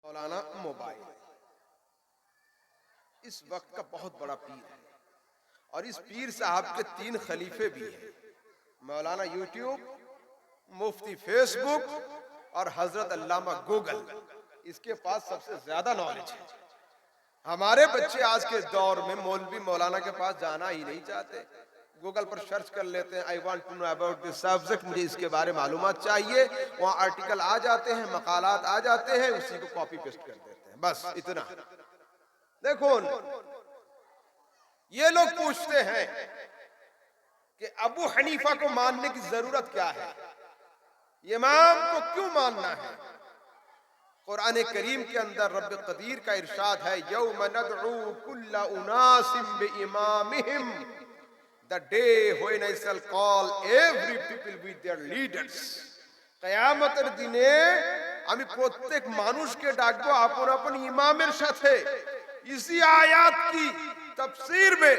मौलाना mobile इस वक्त का बहुत बड़ा पीर है और इस पीर साहब के 3 खलीफे भी हैं, मौलाना यूट्यूब, मुफ्ती फेसबुक और हजरत अल्लामा गूगल। इसके पास सबसे ज्यादा नॉलेज है। हमारे बच्चे आज के दौर में मौलवी मौलाना के पास जाना ही नहीं चाहते। गूगल पर सर्च कर लेते हैं, I want to know about this subject, मुझे इसके बारे में मालूमात चाहिए। वहां आर्टिकल आ जाते हैं, मकालात आ जाते हैं, उसी को कॉपी पेस्ट कर देते हैं, बस इतना। देखो ये लोग पूछते हैं कि अबू हनीफा को मानने की जरूरत क्या है, इमाम को क्यों मानना है। कुरान करीम के अंदर रब कदीर का इरशाद है, यौम नदउ कुल्ला उनासिम बिइमामिहिम, the day when I shall call every people with their leaders. কিয়ামতের দিনে আমি প্রত্যেক মানুষকে ডাকবো আপন আপন ইমামের সাথে। इसी आयत की तफसीर में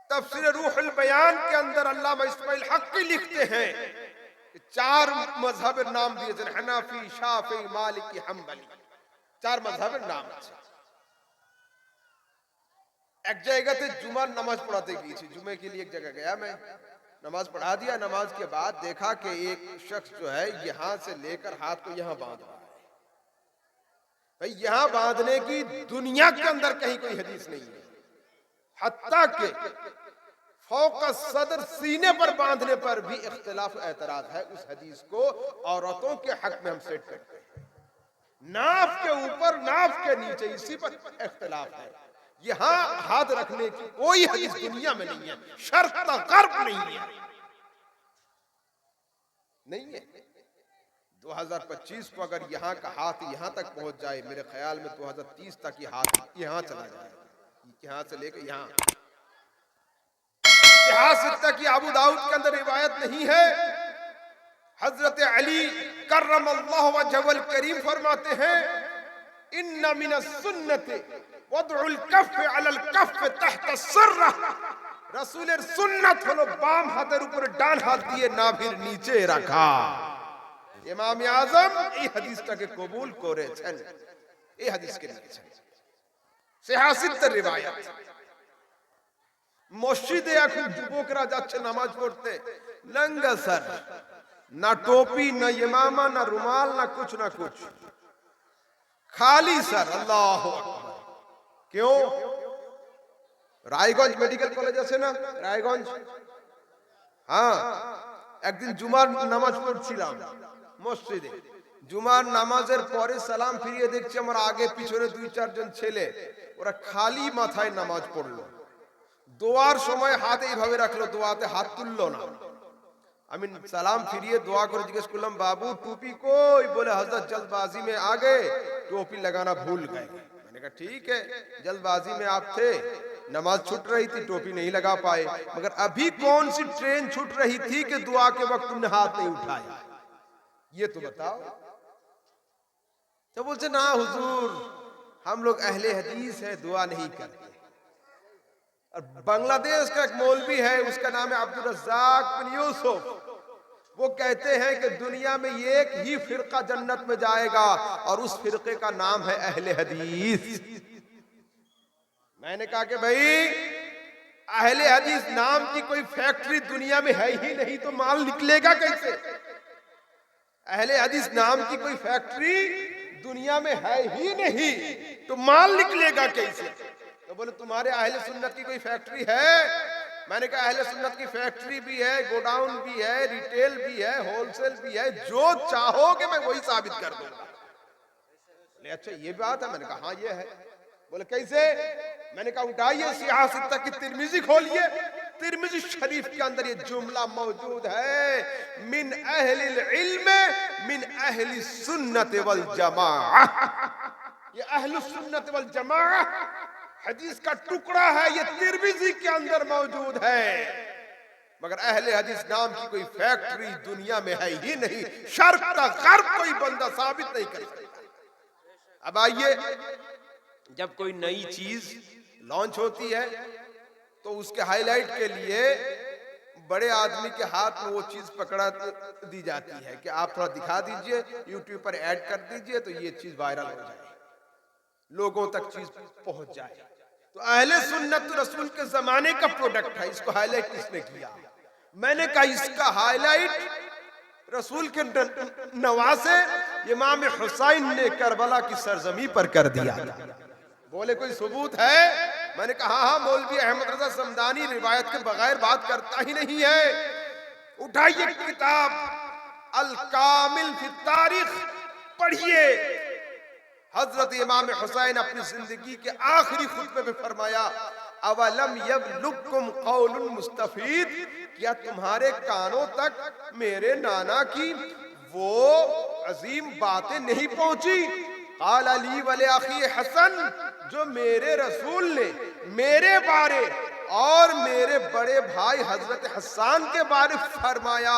तफसीर रूहुल बयान के अंदर अल्लामा इस्माइल हक्की लिखते हैं कि 4 मजहबेर नाम दिए, हनाफी, शाफी, मालिकी, हम्बली, 4 मजहबेर नाम আছে। एक जगह जुमार नमाज पढ़ाते गई थी, जुमे के लिए एक जगह गया मैं, नमाज पढ़ा दिया। नमाज के बाद देखा कि एक शख्स जो है यहां से लेकर हाथ को यहां बांध रहा है। भाई यहां बांधने की दुनिया के अंदर कहीं कोई हदीस नहीं है, हत्ता के फौका सदर सीने पर बांधने पर भी इख्तिलाफ एतराज है। उस हदीस को औरतों के हक में हम सेट करते हैं, नाफ के ऊपर नाफ के नीचे, इसी पर इख्तिलाफ है। यहां हाथ रखने की कोई हदीस दुनिया में नहीं है, शर्त गर्ब नहीं है, नहीं है। 2025 को अगर यहाँ का हाथ यहाँ तक पहुंच जाए, मेरे ख्याल में 2030 तक ये हाथ यहाँ चला जाएगा, यहाँ से लेकर यहाँ। इतिहास तक अबू दाऊद के अंदर रिवायत नहीं है। हजरत अली कर्रमल्लाहु वजहल करीम फरमाते हैं, इन्ना मिनस सुन्नति वदउल कफ अलल कफ तहत सर्रा। रसूलेर सुन्नत हलो बाम हाथेर ऊपर डान हाथ दिए नाभिर नीचे রাখা। ইমাম আযম এই হাদিসটাকে কবুল করেছেন, এই হাদিসকে লিখেছেন সিহাসিতের রিওয়ায়াত। মসজিদে এখন যুবকরা যাচ্ছে নামাজ পড়তে নঙ্গা সর, না टोपी, ना इमामा, ना रुमाल, ना कुछ खाली सर। अल्लाह अकबर। क्यों? रायगंज मेडिकल कॉलेज আছে না, রায়গঞ্জ, হ্যাঁ, একদিন জুমার নামাজ পড়ছিলাম মসজিদে। জুমার নামাজের পরে সালাম ফিরিয়ে দেখছি আমার আগে পিছনে 2-4 জন ছেলে, ওরা খালি মাথায় নামাজ পড়লো। দোয়ার সময় হাত এইভাবে রাখলো, দোয়াতে হাত তুললো না। আমি সালাম ফিরিয়ে দোয়া করে জিজ্ঞেস করলাম, बाबू टोपी कोई? बोले हजरत जल्दबाजी में आ गए, टोपी लगाना भूल गए। मैंने कहा ठीक है, जल्दबाजी में आप थे, नमाज छूट रही थी, टोपी नहीं लगा पाए, मगर अभी कौन सी ट्रेन छूट रही थी कि दुआ के वक्त तुमने हाथ नहीं उठाया, ये तो बताओ। तो बोलते ना हुजूर, हम लोग अहले हदीस है, दुआ नहीं करते। और बांग्लादेश का एक मौलवी है, उसका नाम है अब्दुल रज़्ज़ाक बिन यूसुफ। वो कहते हैं कि दुनिया में एक ही फिरका जन्नत में जाएगा और उस फिरके का नाम है अहले हदीस। मैंने कहा कि भाई अहले हदीस नाम की कोई फैक्ट्री दुनिया में है ही नहीं, तो माल निकलेगा कैसे? अहले हदीस नाम की कोई फैक्ट्री दुनिया में है ही नहीं, तो माल निकलेगा कैसे? तो बोले तुम्हारे अहले सुन्नत की कोई फैक्ट्री है? मैंने कहा अहले सुन्नत की फैक्ट्री भी है, गोडाउन भी है, रिटेल भी है, होलसेल भी है, जो चाहोगे मैं वही साबित कर दूंगा। बोले अच्छा ये बात है? मैंने कहा हाँ ये है। बोले कैसे? मैंने कहा उठाइए सियासत की तिरमिजी खोलिए, तिरमिजी शरीफ के अंदर ये जुमला मौजूद है, मिन अहलिल इल्म मिन अहली सुन्नत वल जमाअह। ये अहलुस सुन्नत वल जमाअह हदीस का टुकड़ा है, ये तिरमिजी के अंदर मौजूद है, मगर अहले हदीस नाम की कोई फैक्ट्री दुनिया में है ही नहीं, शर्क तक गर्ब कोई बंदा साबित नहीं कर सकता। अब आइए, जब कोई नई चीज लॉन्च होती है तो उसके हाईलाइट के लिए बड़े आदमी के हाथ में वो चीज पकड़ा दी जाती है कि आप थोड़ा दिखा दीजिए, यूट्यूब पर ऐड कर दीजिए तो ये चीज वायरल हो जाए, लोगों तक चीज पहुंच जाए। तो अहले सुन्नत रसूल के जमाने का प्रोडक्ट है, इसको हाईलाइट किसने किया? मैंने कहा इसका हाईलाइट रसूल के नवासे इमाम हुसैन ने करबला की सरजमी पर कर दिया। बोले कोई सबूत है? मैंने कहा हाँ, मौलवी अहमद रजा समदानी रिवायत के बगैर बात करता ही नहीं है। उठाइए किताब अल कामिल फी तारीख, पढ़िए। हजरत इमाम हुसैन अपनी जिंदगी के आखिरी खुतबे में फरमाया, अवलम यबलुकुम कौलुन मुस्तफीद, क्या तुम्हारे कानों तक मेरे नाना की वो अजीम बातें नहीं पहुंची? काल अली वले अखी हसन, जो मेरे रसूल ने मेरे बारे और मेरे बड़े भाई हजरत हसन के बारे फरमाया,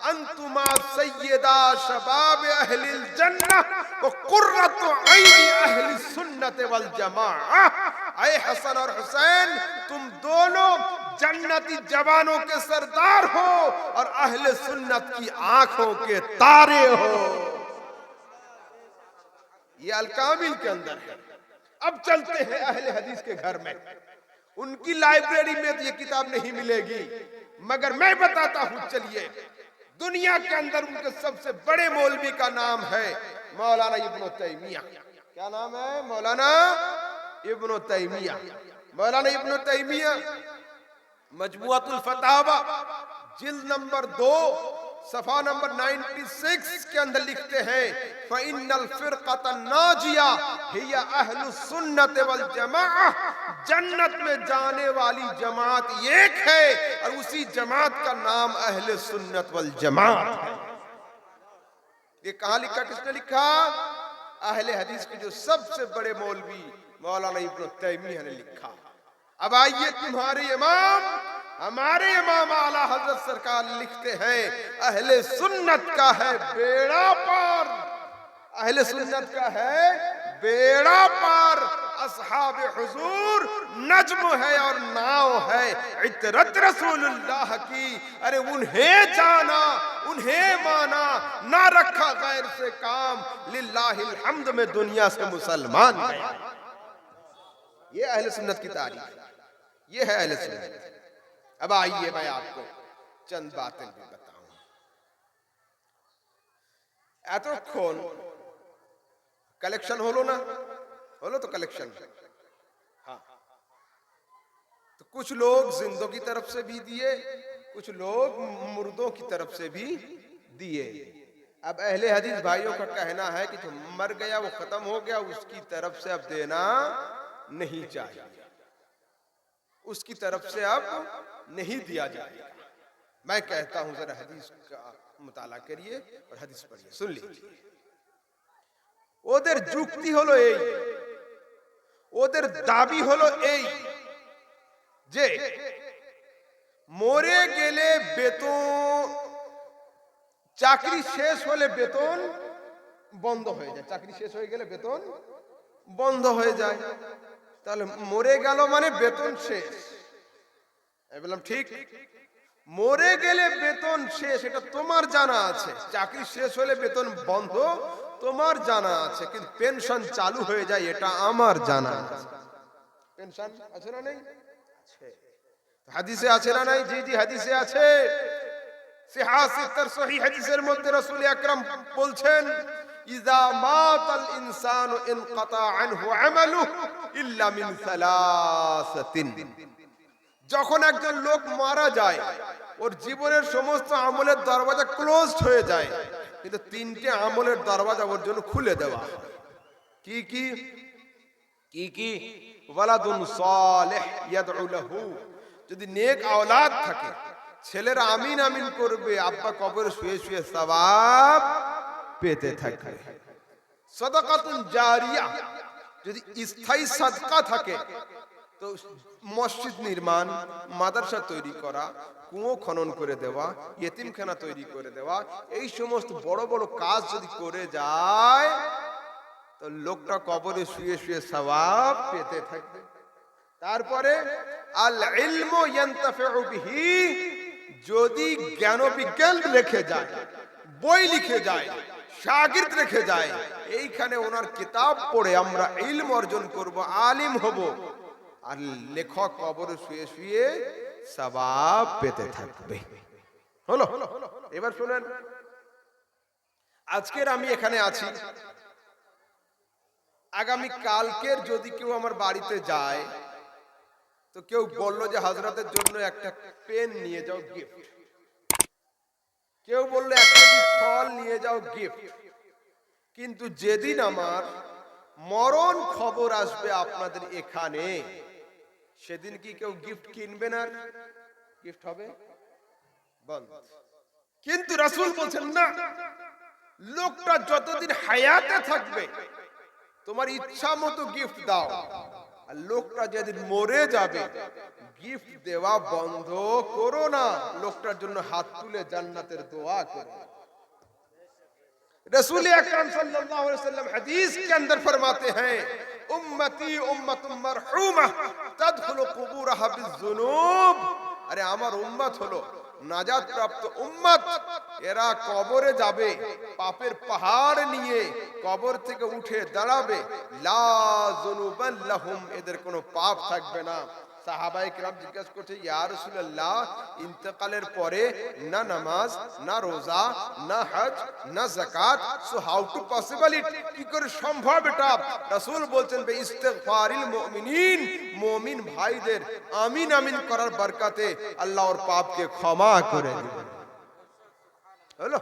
अंतुमा सय्यदा शबाब अहलिल जन्नह व कुर्रतु ऐनी अहली सुन्नत वल जमाअह। ऐ हसन और हुसैन, तुम दोनों जन्नती जवानों के सरदार हो और अहले सुन्नत की आंखों के तारे हो। ये अल-कामिल के अंदर है। अब चलते हैं अहले हदीस के घर में। उनकी लाइब्रेरी में तो ये किताब नहीं मिलेगी, मगर मैं बताता हूं, चलिए। दुनिया के अंदर उनके सबसे बड़े मौलवी का नाम है मौलाना इब्न तैमिया। क्या नाम है? मौलाना इब्न तैमिया। मौलाना इब्न तैमिया मजमुअतुल फतावा जिल्द नंबर 2 सफा नंबर 96 के अंदर लिखते हैं, फ़इन्नल फ़िरक़तन नाजिया हिया अहलुस सुन्नत वल जमाअह, जन्नत में जाने वाली जमात एक है और उसी जमात का नाम अहले सुन्नत वल जमात है। ये कहाँ लिखा? किसने लिखा? अहले हदीस के जो सबसे बड़े मौलवी मौलाना इब्न तैमिया ने लिखा। अब आइए, तुम्हारे इमाम, हमारे इमाम आला हजरत सरकार लिखते हैं, अहले सुन्नत का है बेड़ा पार, अहले सुन्नत का है बेड़ा पार, असहाबे हुजूर नज्म है और नाव है, इतरत रसूलुल्लाह की। अरे उन्हें जाना, उन्हें माना, ना रखा गैर से काम, लिल्लाहिल हम्द में दुनिया से मुसलमान गया। ये अहले सुन्नत की तारीफ, ये है अहले सुन्नत। अब आइए मैं आपको चंद बातें भी बताऊं। एतक्षण कलेक्शन होलो ना, होलो तो कलेक्शन। हाँ, तो कुछ लोग जिंदों की तरफ से भी दिए, कुछ लोग मुर्दों की तरफ से भी दिए। अब अहले हदीस भाइयों का कहना है कि जो मर गया वो खत्म हो गया, उसकी तरफ से अब देना नहीं चाहिए, उसकी तरफ से अब नहीं दिया जाएगा। मैं कहता हूं जरा हदीस का मुताला करिए और हदीस पढ़िए, सुन लीजिए। ওদের যুক্তি হলো এই, ওদের দাবি হলো এই যে মরে গেলে বেতন, চাকরি শেষ হলে বেতন বন্ধ হয়ে যায়, চাকরি শেষ হয়ে গেলে বেতন বন্ধ হয়ে যায়, তাহলে মরে গেল মানে বেতন শেষ। আমি বললাম ঠিক, মরে গেলে বেতন শেষ এটা তোমার জানা আছে, চাকরি শেষ হলে বেতন বন্ধ তোমার জানা আছে, কিন্তু পেনশন চালু হয়ে যায় এটা আমার জানা আছে। পেনশন আছে না নেই? আছে। হাদিসে আছে না নাই? জি জি হাদিসে আছে। সিহাসিত্তর সহিহ হাদিসের মধ্যে রাসূল আকরাম বলছেন, ইযা মাতাল ইনসানু ইনকাতা আনহু আমালুহু ইল্লা মিন সালাসাতিন। যখন একজন লোক মারা যায়, ওর জীবনের সমস্ত আমলের দরজা ক্লোজড হয়ে যায়, কিন্তু তিনটে আমলের দরজা ওর জন্য খুলে দেওয়া। কি কি? কি কি? ওয়ালাদুন সালিহ ইয়াদউ লাহু, যদি নেক আওলাদ থাকে, ছেলেরা আমিন আমিন করবে, আব্বা কবরে শুয়ে শুয়ে সওয়াব পেতে থাকবে। সাদাকাতুন জারিয়া, যদি স্থায়ী সাদকা থাকে, তো মসজিদ নির্মাণ, মাদ্রাসা তৈরি করা, কুয়ো খনন করে দেওয়া, ইতিমখানা তৈরি করে দেওয়া, এই সমস্ত বড় বড় কাজ যদি করে যায় তো লোকটা কবরে শুয়ে শুয়ে সওয়াব পেতে থাকবে। তারপরে আল ইলমু ইয়ানতাফিউ বিহি, যদি জ্ঞান বিজ্ঞান লিখে যায়, বই লিখে যায়, শাগির্দ রেখে যায়, এইখানে ওনার কিতাব পড়ে আমরা ইলম অর্জন করব, আলিম হব, আর লেখক কবরে শুয়ে শুয়ে সওয়াব পেতে থাকবে। হলো? এবার শুনেন, আজকের আমি এখানে আছি, আগামী কালকের যদি কেউ আমার বাড়িতে যায়, তো কেউ বললো যে হযরতের জন্য একটা পেন নিয়ে যাও গিফট, কেউ বললো একটা ফল নিয়ে যাও গিফট, কিন্তু যেদিন আমার মরণ খবর আসবে আপনাদের এখানে, সেদিন কি কেউ গিফট কিনবে না? গিফট হবে বন্ধ। কিন্তু রাসূল বলছেন না, লোকটা যতদিন হায়াতে থাকবে তোমার ইচ্ছা মতো গিফট দাও, আর লোকটা যেদিন মরে যাবে গিফট দেওয়া বন্ধ করো না, লোকটার জন্য হাত তুলে জান্নাতের দোয়া করো। रसूल अकरम सल्लल्लाहु अलैहि वसल्लम हदीस के अंदर फरमाते हैं, उम्मती उम्मतुम मरहूमा तदखुलु कुबूरहा बिज़ुनूब। अरे আমার উম্মত হলো নাজাত প্রাপ্ত উম্মত, এরা কবরে যাবে পাপের পাহাড় নিয়ে, কবর থেকে উঠে দাঁড়াবে, লা যুনুবান লাহুম, এদের কোনো পাপ থাকবে না। সাহাবায়ে কেরাম জিজ্ঞাসা করছে, ইয়া রাসূলুল্লাহ, ইন্তেকালের পরে না নামাজ, না রোজা, না হজ, না যাকাত, so how to possible it, কি করে সম্ভব এটা? রাসূল বলছেন, বে ইস্তিগফারিল মুমিনিন, মুমিন ভাইদের আমিন আমিন করার বরকতে আল্লাহ ওর পাপকে ক্ষমা করে দিবেন। হলো?